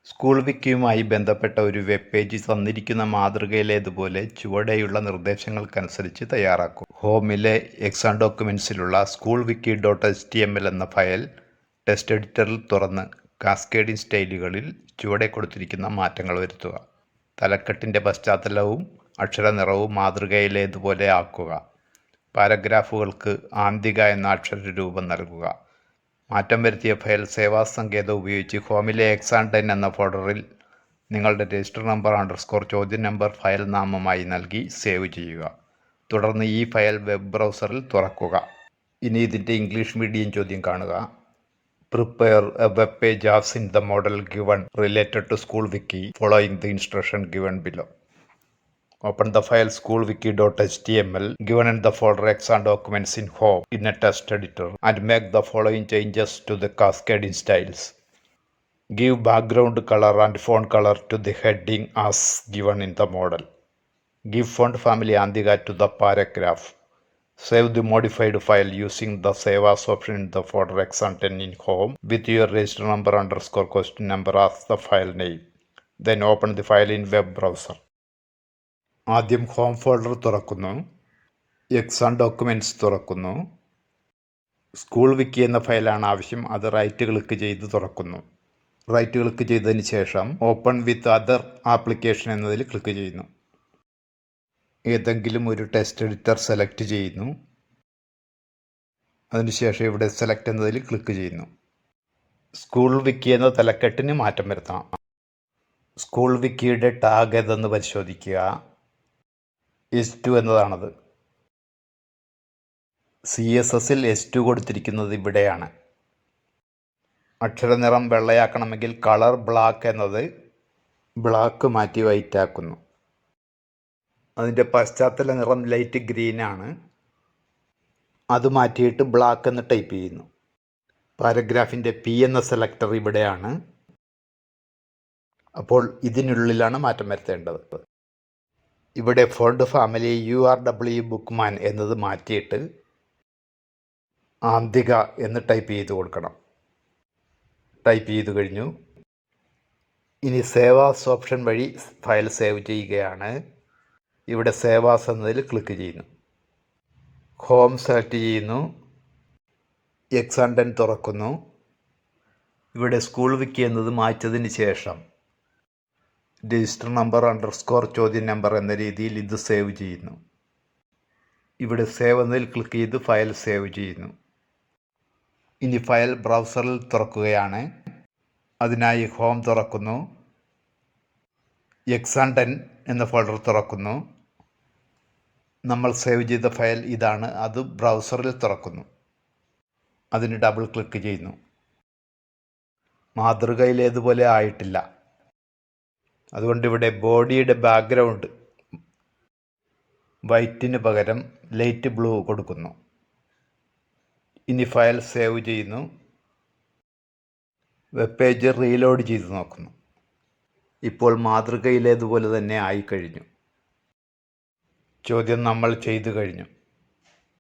School വിക്കിയുമായി ബന്ധപ്പെട്ട ഒരു web page തന്നിരിക്കുന്ന മാതൃകയിലേതുപോലെ ചുവടെയുള്ള നിർദ്ദേശങ്ങൾക്കനുസരിച്ച് തയ്യാറാക്കും. ഹോമിലെ എക്സാം ഡോക്യുമെൻസിലുള്ള സ്കൂൾ വിക്കി .html എന്ന ഫയൽ ടെക്സ്റ്റ് എഡിറ്ററിൽ തുറന്ന് കാസ്കേഡിംഗ് സ്റ്റൈലുകളിൽ ചുവടെ കൊടുത്തിരിക്കുന്ന മാറ്റങ്ങൾ വരുത്തുക. തലക്കെട്ടിൻ്റെ പശ്ചാത്തലവും അക്ഷരനിറവും മാതൃകയിലേതുപോലെ ആക്കുക. പാരഗ്രാഫുകൾക്ക് ആന്തിക എന്ന അക്ഷരരൂപം നൽകുക. മാറ്റം വരുത്തിയ ഫയൽ സേവാ സങ്കേതം ഉപയോഗിച്ച് ഹോമിലെ എക്സാം10 എന്ന ഫോൾഡറിൽ നിങ്ങളുടെ രജിസ്റ്റർ നമ്പർ ചോദ്യം നമ്പർ ഫയൽ നാമമായി നൽകി സേവ് ചെയ്യുക. തുടർന്ന് ഈ ഫയൽ വെബ് ബ്രൗസറിൽ തുറക്കുക. ഇനി ഇതിൻ്റെ ഇംഗ്ലീഷ് മീഡിയം ചോദ്യം കാണുക. Prepare a web page as in the model given related to school wiki following the instruction given below. Open the file schoolwiki.html given in the folder exam documents in home in a text editor and make the following changes to the cascading styles. Give background color and font color to the heading as given in the model. Give font family Andhika to the paragraph. Save the modified file using the save as option in the folder exam10 in home with your register number question number as the file name. Then open the file in web browser. ആദ്യം home folder തുറക്കുന്നു. Exam documents തുറക്കുന്നു. School വിക്കി എന്ന ഫയലാണ് ആവശ്യം. അത് right click ചെയ്ത് തുറക്കുന്നു. Right click ചെയ്തതിന് ശേഷം ഓപ്പൺ വിത്ത് അതർ ആപ്ലിക്കേഷൻ എന്നതിൽ ക്ലിക്ക് ചെയ്യുന്നു. ഏതെങ്കിലും ഒരു ടെക്സ്റ്റ് എഡിറ്റർ സെലക്ട് ചെയ്യുന്നു. അതിനുശേഷം ഇവിടെ സെലക്ട് എന്നതിൽ ക്ലിക്ക് ചെയ്യുന്നു. സ്കൂൾ വിക്കി എന്ന തലക്കെട്ടിന് മാറ്റം വരുത്താം. സ്കൂൾ വിക്കിയുടെ ടാഗ് ഏതെന്ന് പരിശോധിക്കുക. S2 എന്നതാണത്. CSSൽ S2 കൊടുത്തിരിക്കുന്നത് ഇവിടെയാണ്. അക്ഷരനിറം വെള്ളയാക്കണമെങ്കിൽ കളർ ബ്ലാക്ക് എന്നത് ബ്ലാക്ക് മാറ്റി വൈറ്റ് ആക്കുന്നു. അതിൻ്റെ പശ്ചാത്തല നിറം ലൈറ്റ് ഗ്രീനാണ്. അത് മാറ്റിയിട്ട് ബ്ലാക്ക് എന്ന് ടൈപ്പ് ചെയ്യുന്നു. പാരഗ്രാഫിൻ്റെ P എന്ന സെലക്ടർ ഇവിടെയാണ്. അപ്പോൾ ഇതിനുള്ളിലാണ് മാറ്റം വരുത്തേണ്ടത്. ഇവിടെ ഫോണ്ട് ഫാമിലി URW ബുക്ക്മാൻ എന്നത് മാറ്റിയിട്ട് ആന്തിക എന്ന് ടൈപ്പ് ചെയ്ത് കൊടുക്കണം. ടൈപ്പ് ചെയ്ത് കഴിഞ്ഞു. ഇനി സേവ് ആസ് ഓപ്ഷൻ വഴി ഫയൽ സേവ് ചെയ്യുകയാണ്. ഇവിടെ സേവ് ആസ് എന്നതിൽ ക്ലിക്ക് ചെയ്യുന്നു. ഹോം സെലക്ട് ചെയ്യുന്നു. എക്സാം10 തുറക്കുന്നു. ഇവിടെ സ്കൂൾ വിക്കി എന്നത് മാറ്റതിന് ശേഷം രജിസ്റ്റർ നമ്പർ ചോദ്യം നമ്പർ എന്ന രീതിയിൽ ഇത് സേവ് ചെയ്യുന്നു. ഇവിടെ സേവ് എന്നതിൽ ക്ലിക്ക് ചെയ്ത് ഫയൽ സേവ് ചെയ്യുന്നു. ഇനി ഫയൽ ബ്രൗസറിൽ തുറക്കുകയാണ്. അതിനായി ഹോം തുറക്കുന്നു. എക്സാം10 എന്ന ഫോൾഡർ തുറക്കുന്നു. നമ്മൾ സേവ് ചെയ്ത ഫയൽ ഇതാണ്. അത് ബ്രൗസറിൽ തുറക്കുന്നു. അതിന് ഡബിൾ ക്ലിക്ക് ചെയ്യുന്നു. മാതൃകയിലേതുപോലെ ആയിട്ടില്ല. അതുകൊണ്ട് ഇവിടെ ബോഡിയുടെ ബാക്ക്ഗ്രൗണ്ട് വൈറ്റിന് പകരം ലൈറ്റ് ബ്ലൂ കൊടുക്കുന്നു. ഇനി ഫയൽ സേവ് ചെയ്യുന്നു. വെബ് പേജ് റീലോഡ് ചെയ്ത് നോക്കുന്നു. ഇപ്പോൾ മാതൃകയിലേതുപോലെ തന്നെ ആയിക്കഴിഞ്ഞു. ചോദ്യം നമ്മൾ ചെയ്തു കഴിഞ്ഞു.